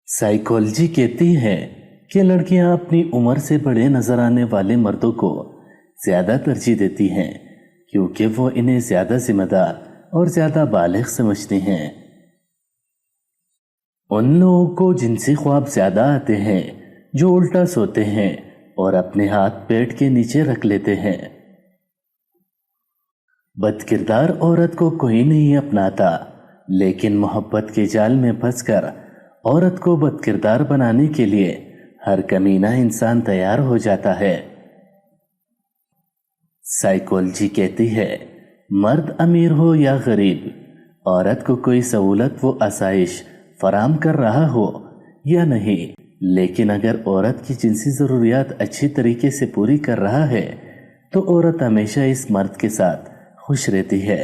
Psychology कहती है कि लड़कियां अपनी उम्र से बड़े नजर आने वाले मर्दों को ज्यादा तरजीह देती हैं क्योंकि वो इन्हें ज्यादा जिम्मेदार और ज्यादा बालिग समझती हैं। उन लोगों को जिनसी ख्वाब ज्यादा आते हैं जो उल्टा सोते हैं और अपने हाथ पेट के नीचे रख लेते हैं। बदकिरदार औरत को कोई नहीं अपनाता, लेकिन मोहब्बत के जाल में फंसकर औरत को बदकिरदार बनाने के लिए हर कमीना इंसान तैयार हो जाता है। साइकोलॉजी कहती है मर्द अमीर हो या गरीब, औरत को कोई सहूलत वो आसाइश फराम कर रहा हो या नहीं, लेकिन अगर औरत की जिनसी जरूरियात अच्छी तरीके से पूरी कर रहा है तो औरत हमेशा इस मर्द के साथ खुश रहती है।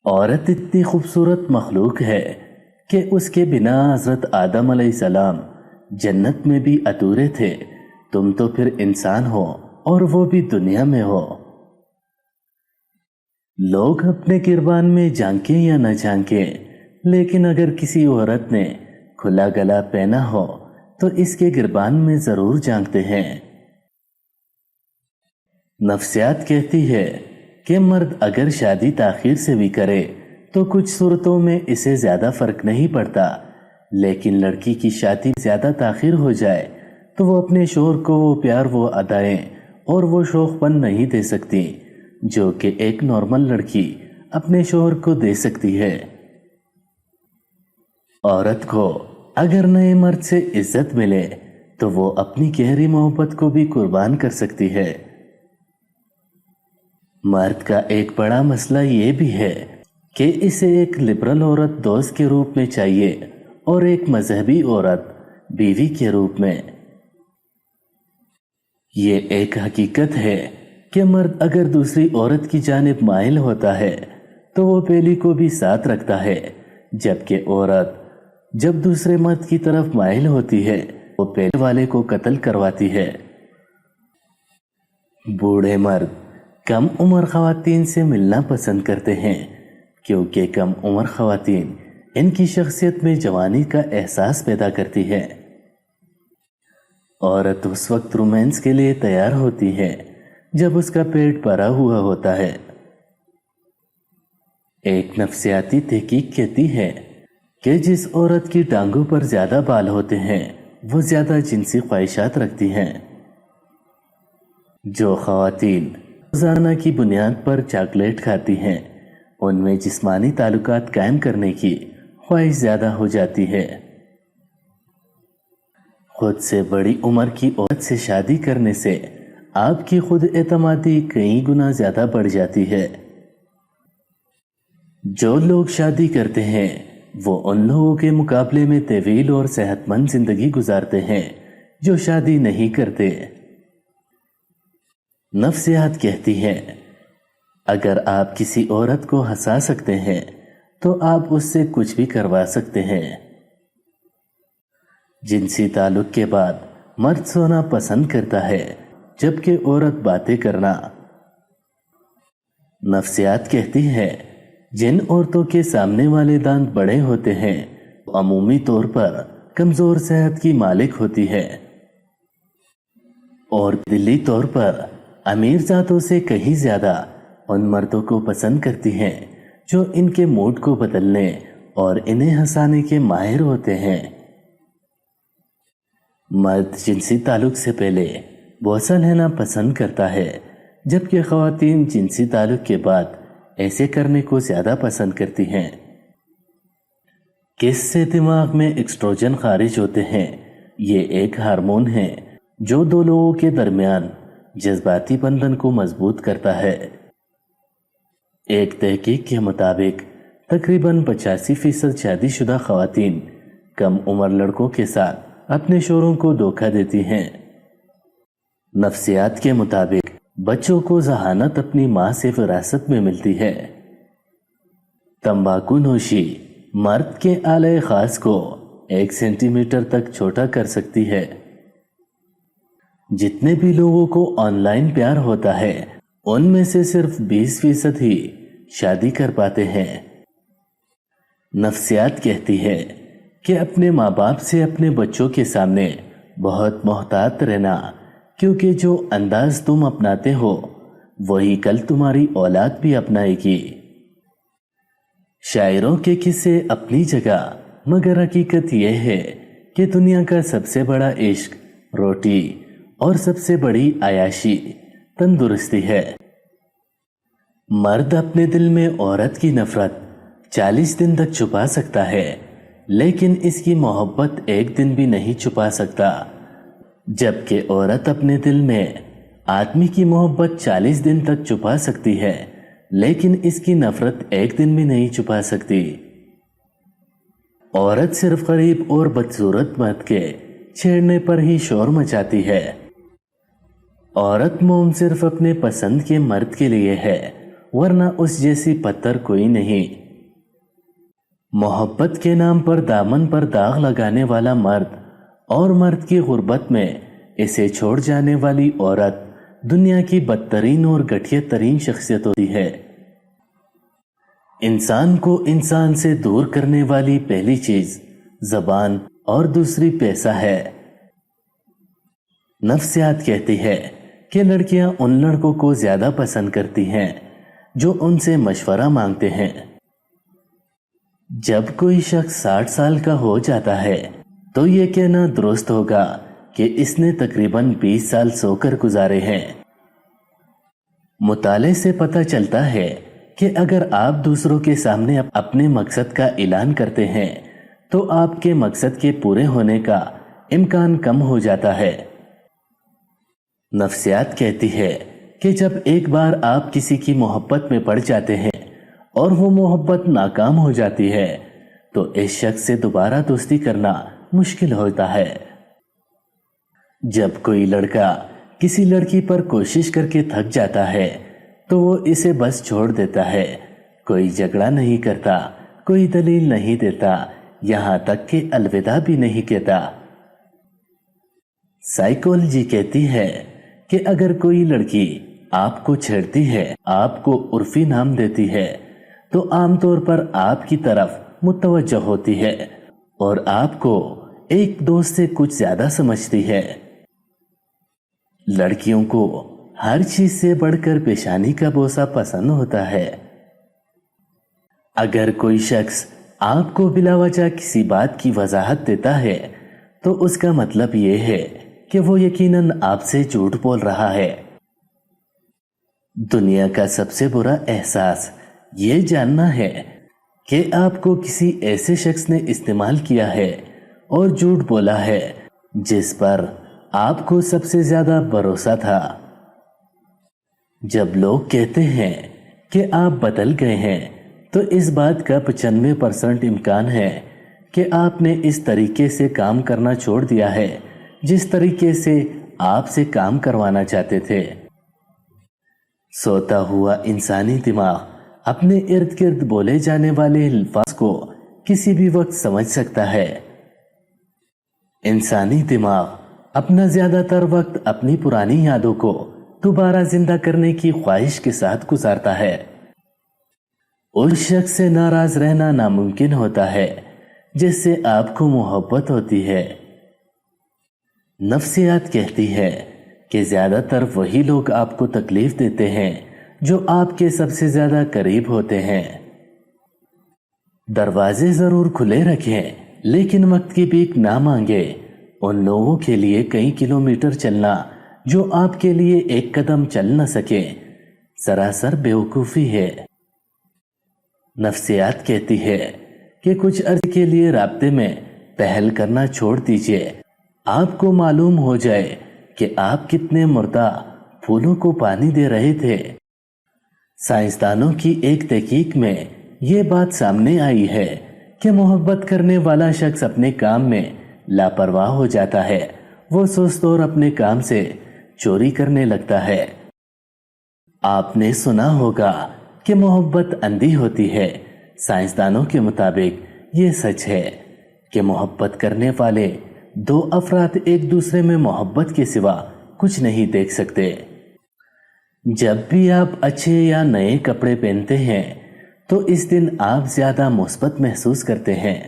औरत इतनी खूबसूरत मखलूक है कि उसके बिना हजरत आदम अलैहिस्सलाम जन्नत में भी अधूरे थे। तुम तो फिर इंसान हो और वो भी दुनिया में हो। लोग अपने गिरबान में झांके या न झांके, लेकिन अगर किसी औरत ने खुला गला पहना हो तो इसके गिरबान में जरूर झांकते हैं। नफ्सियात कहती है कि मर्द अगर शादी ताखीर से भी करे तो कुछ सूरतों में इसे ज्यादा फर्क नहीं पड़ता, लेकिन लड़की की शादी ज्यादा ताखीर हो जाए तो वो अपने शोहर को वो प्यार, वो अदाएं और वो शौकपन नहीं दे सकती जो कि एक नॉर्मल लड़की अपने शोहर को दे सकती है। औरत को अगर नए मर्द से इज्जत मिले तो वो अपनी गहरी मोहब्बत को भी कुर्बान कर सकती है। मर्द का एक बड़ा मसला ये भी है कि इसे एक लिबरल औरत दोस्त के रूप में चाहिए और एक मजहबी औरत बीवी के रूप में। ये एक हकीकत है कि मर्द अगर दूसरी औरत की जानिब माइल होता है तो वो पहली को भी साथ रखता है, जबकि औरत जब दूसरे मर्द की तरफ माइल होती है वो पहले वाले को कत्ल करवाती है। बूढ़े मर्द कम उम्र खवातीन से मिलना पसंद करते हैं क्योंकि कम उम्र खवातीन इनकी शख्सियत में जवानी का एहसास पैदा करती है। औरत उस वक्त रोमांस के लिए तैयार होती है जब उसका पेट भरा हुआ होता है। एक नफ्सियाती तहकीक कहती है कि जिस औरत की टांगों पर ज्यादा बाल होते हैं वो ज्यादा जिनसी ख्वाहिशात रखती हैं। जो खवातीन रोजाना की बुनियाद पर चॉकलेट खाती हैं उनमें जिस्मानी ताल्लुकात कायम करने की ख्वाहिश ज्यादा हो जाती है। खुद से बड़ी उम्र की औरत से शादी करने से आपकी खुद एतमादी कई गुना ज्यादा बढ़ जाती है। जो लोग शादी करते हैं वो उन लोगों के मुकाबले में तवील और सेहतमंद जिंदगी गुजारते हैं जो शादी नहीं करते। नफ्सियात कहती है अगर आप किसी औरत को हंसा सकते हैं तो आप उससे कुछ भी करवा सकते हैं। जिनसी ताल्लुक के बाद मर्द सोना पसंद करता है जबकि औरत बातें करना। नफ्सियात कहती है जिन औरतों के सामने वाले दांत बड़े होते हैं वो अमूमी तौर पर कमजोर सेहत की मालिक होती है और दिली तौर पर अमीर जातों से कहीं ज्यादा उन मर्दों को पसंद करती हैं जो इनके मूड को बदलने और इन्हें हंसाने के माहिर होते हैं। मर्द जिनसी ताल्लुक से पहले बोसा लेना पसंद करता है, जबकि खवातीन जिनसी ताल्लुक के बाद ऐसे करने को ज्यादा पसंद करती हैं। किस से दिमाग में एक्सट्रोजन खारिज होते हैं। ये एक हार्मोन है जो दो लोगों के दरमियान जज्बाती बंधन को मजबूत करता है। एक तहकीक के मुताबिक तकरीबन 85% शादीशुदा खवातीन कम उम्र लड़कों के साथ अपने शोहरों को धोखा देती हैं। नफ्सियात के मुताबिक बच्चों को जहानत अपनी मां से विरासत में मिलती है। तंबाकू नोशी मर्द के आले खास को 1 सेंटीमीटर तक छोटा कर सकती है। जितने भी लोगों को ऑनलाइन प्यार होता है उनमें से सिर्फ 20% ही शादी कर पाते हैं। नफ्सियात कहती है کہ اپنے ماں باپ سے اپنے بچوں کے سامنے بہت محتاط رہنا، کیونکہ جو انداز تم اپناتے ہو وہی کل تمہاری اولاد بھی اپنائے گی۔ شاعروں کے قصے اپنی جگہ، مگر حقیقت یہ ہے کہ دنیا کا سب سے بڑا عشق روٹی اور سب سے بڑی عیاشی تندرستی ہے۔ مرد اپنے دل میں عورت کی نفرت 40 دن تک چھپا سکتا ہے، لیکن اس کی محبت ایک دن بھی نہیں چھپا سکتا، جبکہ عورت اپنے دل میں آدمی کی محبت 40 دن تک چھپا سکتی ہے، لیکن اس کی نفرت ایک دن بھی نہیں چھپا سکتی۔ عورت صرف غریب اور بدصورت مرد کے چھیڑنے پر ہی شور مچاتی ہے۔ عورت موم صرف اپنے پسند کے مرد کے لیے ہے، ورنہ اس جیسی پتھر کوئی نہیں۔ محبت کے نام پر دامن پر داغ لگانے والا مرد اور مرد کی غربت میں اسے چھوڑ جانے والی عورت دنیا کی بدترین اور گھٹیا ترین شخصیت ہوتی ہے۔ انسان کو انسان سے دور کرنے والی پہلی چیز زبان اور دوسری پیسہ ہے۔ نفسیات کہتی ہے کہ لڑکیاں ان لڑکوں کو زیادہ پسند کرتی ہیں جو ان سے مشورہ مانگتے ہیں۔ جب کوئی شخص 60 سال کا ہو جاتا ہے تو یہ کہنا درست ہوگا کہ اس نے تقریباً 20 سال سو کر گزارے ہیں۔ مطالعے سے پتہ چلتا ہے کہ اگر آپ دوسروں کے سامنے اپنے مقصد کا اعلان کرتے ہیں تو آپ کے مقصد کے پورے ہونے کا امکان کم ہو جاتا ہے۔ نفسیات کہتی ہے کہ جب ایک بار آپ کسی کی محبت میں پڑ جاتے ہیں اور وہ محبت ناکام ہو جاتی ہے تو اس شخص سے دوبارہ دوستی کرنا مشکل ہوتا ہے۔ جب کوئی لڑکا کسی لڑکی پر کوشش کر کے تھک جاتا ہے تو وہ اسے بس چھوڑ دیتا ہے، کوئی جھگڑا نہیں کرتا، کوئی دلیل نہیں دیتا، یہاں تک کہ الوداع بھی نہیں کہتا۔ سائیکولوجی کہتی ہے کہ اگر کوئی لڑکی آپ کو چھیڑتی ہے، آپ کو عرفی نام دیتی ہے تو عام طور پر آپ کی طرف متوجہ ہوتی ہے اور آپ کو ایک دوست سے کچھ زیادہ سمجھتی ہے۔ لڑکیوں کو ہر چیز سے بڑھ کر پیشانی کا بوسہ پسند ہوتا ہے۔ اگر کوئی شخص آپ کو بلا وجہ کسی بات کی وضاحت دیتا ہے تو اس کا مطلب یہ ہے کہ وہ یقیناً آپ سے جھوٹ بول رہا ہے۔ دنیا کا سب سے برا احساس یہ جاننا ہے کہ آپ کو کسی ایسے شخص نے استعمال کیا ہے اور جھوٹ بولا ہے جس پر آپ کو سب سے زیادہ بھروسہ تھا۔ جب لوگ کہتے ہیں کہ آپ بدل گئے ہیں تو اس بات کا 95% امکان ہے کہ آپ نے اس طریقے سے کام کرنا چھوڑ دیا ہے جس طریقے سے آپ سے کام کروانا چاہتے تھے۔ سوتا ہوا انسانی دماغ اپنے ارد گرد بولے جانے والے الفاظ کو کسی بھی وقت سمجھ سکتا ہے۔ انسانی دماغ اپنا زیادہ تر وقت اپنی پرانی یادوں کو دوبارہ زندہ کرنے کی خواہش کے ساتھ گزارتا ہے۔ اس شخص سے ناراض رہنا ناممکن ہوتا ہے جس سے آپ کو محبت ہوتی ہے۔ نفسیات کہتی ہے کہ زیادہ تر وہی لوگ آپ کو تکلیف دیتے ہیں جو آپ کے سب سے زیادہ قریب ہوتے ہیں۔ دروازے ضرور کھلے رکھیں لیکن وقت کی بھیک نہ مانگے۔ ان لوگوں کے لیے کئی کلومیٹر چلنا جو آپ کے لیے ایک قدم چل نہ سکے سراسر بیوقوفی ہے۔ نفسیات کہتی ہے کہ کچھ عرصے کے لیے رابطے میں پہل کرنا چھوڑ دیجیے، آپ کو معلوم ہو جائے کہ آپ کتنے مردہ پھولوں کو پانی دے رہے تھے۔ سائنسدانوں کی ایک تحقیق میں یہ بات سامنے آئی ہے کہ محبت کرنے والا شخص اپنے کام میں لاپرواہ ہو جاتا ہے، وہ سست اور اپنے کام سے چوری کرنے لگتا ہے۔ آپ نے سنا ہوگا کہ محبت اندھی ہوتی ہے۔ سائنسدانوں کے مطابق یہ سچ ہے کہ محبت کرنے والے دو افراد ایک دوسرے میں محبت کے سوا کچھ نہیں دیکھ سکتے۔ جب بھی آپ اچھے یا نئے کپڑے پہنتے ہیں تو اس دن آپ زیادہ مثبت محسوس کرتے ہیں۔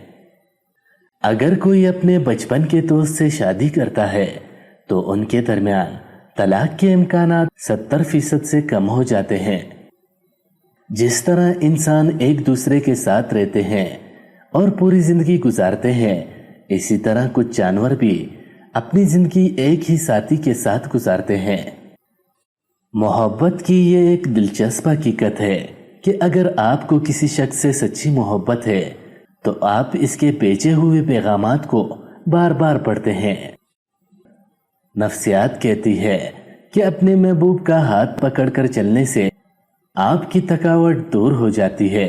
अगर कोई अपने बचपन के दोस्त से शादी करता है तो उनके दरमियान तलाक के इम्कानात 70% से कम हो जाते हैं। जिस तरह इंसान एक दूसरे के साथ रहते हैं और पूरी जिंदगी गुजारते हैं, इसी तरह कुछ जानवर भी अपनी जिंदगी एक ही साथी के साथ गुजारते हैं। मोहब्बत की ये एक दिलचस्प हकीकत है कि अगर आपको किसी शख्स से सच्ची मोहब्बत है तो आप इसके भेजे हुए पैगामात को बार बार पढ़ते हैं। नफ्सियात कहती है कि अपने महबूब का हाथ पकड़कर चलने से आपकी थकावट दूर हो जाती है,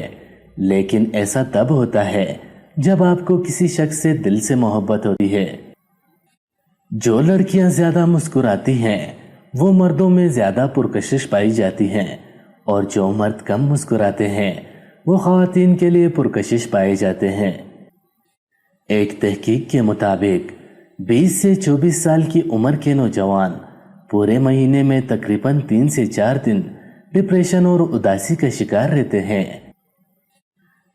लेकिन ऐसा तब होता है जब आपको किसी शख्स से दिल से मोहब्बत होती है। जो लड़कियां ज्यादा मुस्कुराती हैं वो मर्दों में ज्यादा पुरकशिश पाई जाती हैं, और जो मर्द कम मुस्कुराते हैं वो ख़वातीन के लिए पुरकशिश पाए जाते हैं। एक तहकीक के मुताबिक 20 से 24 साल की उम्र के नौजवान पूरे महीने में तकरीबन 3 से 4 दिन डिप्रेशन और उदासी का शिकार रहते हैं।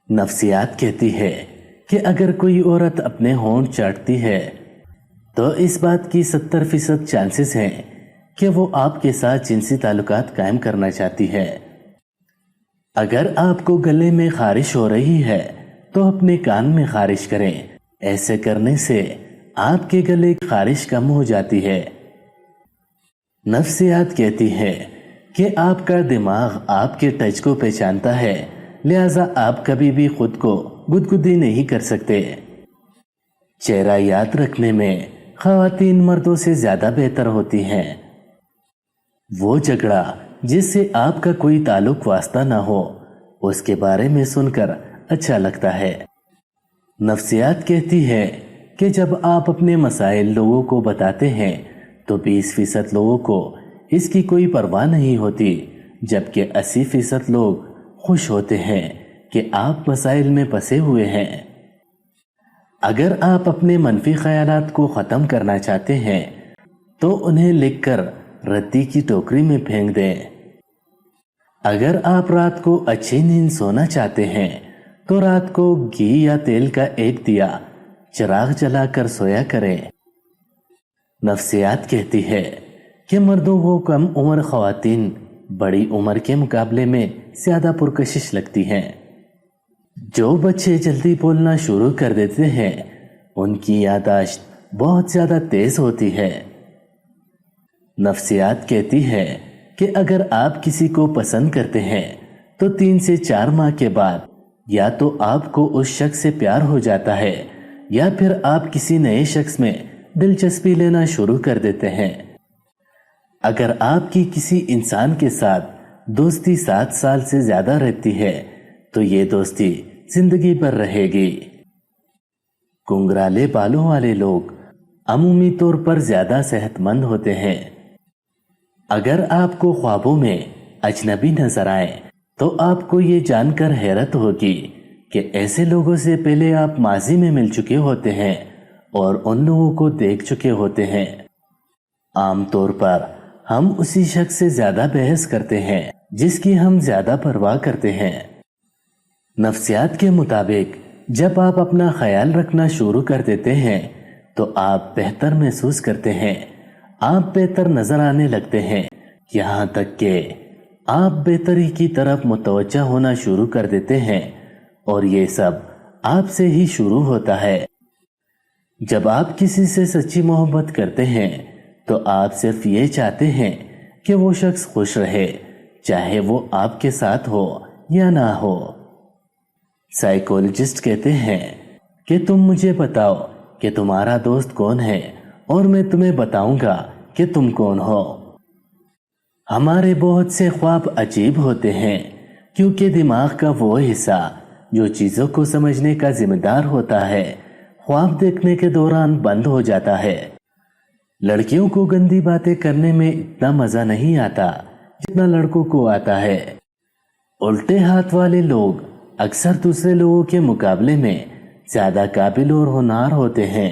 नफ्सियात कहती है कि अगर कोई औरत अपने होंठ चाटती है तो इस बात की 70% चांसेस हैं कि वो आपके साथ जिनसी ताल्लुकात कायम करना चाहती है। अगर आपको गले में खारिश हो रही है तो अपने कान में खारिश करें। ऐसे करने से आपके गले की खारिश कम हो जाती है। नफ्सियात कहती है कि आपका दिमाग आपके टच को पहचानता है, लिहाजा आप कभी भी खुद को गुदगुदी नहीं कर सकते। चेहरा याद रखने में ख़वातीन मर्दों से ज्यादा बेहतर होती हैं। वो झगड़ा जिससे आपका कोई ताल्लुक वास्ता ना हो, उसके बारे में सुनकर अच्छा लगता है। नफ्सियात कहती है कि जब आप अपने मसाइल लोगों को बताते हैं तो 20% लोगों को इसकी कोई परवाह नहीं होती, जबकि 80% लोग खुश होते हैं कि आप मसाइल में फंसे हुए हैं। अगर आप अपने मनफी ख्यालात को ख़त्म करना चाहते हैं तो उन्हें लिखकर रद्दी की टोकरी में फेंक दें। अगर आप रात को अच्छी नींद सोना चाहते हैं तो रात को घी या तेल का एक दिया चिराग जलाकर सोया करें। नफ्सियात कहती है कि मर्दों को कम उम्र ख़वातीन बड़ी उम्र के मुकाबले में ज्यादा पुरकशिश लगती हैं। जो बच्चे जल्दी बोलना शुरू कर देते हैं उनकी याददाश्त बहुत ज्यादा तेज होती है। नफ्सियात कहती है कि अगर आप किसी को पसंद करते हैं तो 3 से 4 माह के बाद या तो आपको उस शख्स से प्यार हो जाता है या फिर आप किसी नए शख्स में दिलचस्पी लेना शुरू कर देते हैं। अगर आपकी किसी इंसान के साथ दोस्ती 7 साल से ज्यादा रहती है तो ये दोस्ती जिंदगी भर रहेगी। घुंघराले बालों वाले लोग अमूमी तौर पर ज्यादा सेहतमंद होते हैं। अगर आपको ख्वाबों में अजनबी नजर आए तो आपको ये जानकर हैरत होगी कि ऐसे लोगों से पहले आप माजी में मिल चुके होते हैं और उन लोगों को देख चुके होते हैं। आमतौर पर हम उसी शख्स से ज्यादा बहस करते हैं जिसकी हम ज्यादा परवाह करते हैं। नफ्सियात के मुताबिक जब आप अपना ख्याल रखना शुरू कर देते हैं तो आप बेहतर महसूस करते हैं, आप बेहतर नजर आने लगते हैं, यहाँ तक कि आप बेहतरी की तरफ मुतवज्जा होना शुरू कर देते हैं, और ये सब आपसे ही शुरू होता है। जब आप किसी से सच्ची मोहब्बत करते हैं तो आप सिर्फ ये चाहते हैं कि वो शख्स खुश रहे, चाहे वो आपके साथ हो या ना हो। साइकोलॉजिस्ट कहते हैं कि तुम मुझे बताओ कि तुम्हारा दोस्त कौन है और मैं तुम्हें बताऊंगा कि तुम कौन हो। हमारे बहुत से ख्वाब अजीब होते हैं क्योंकि दिमाग का वो हिस्सा जो चीजों को समझने का जिम्मेदार होता है ख्वाब देखने के दौरान बंद हो जाता है। लड़कियों को गंदी बातें करने में इतना मजा नहीं आता जितना लड़कों को आता है। उल्टे हाथ वाले लोग अक्सर दूसरे लोगों के मुकाबले में ज्यादा काबिल और होनहार होते हैं।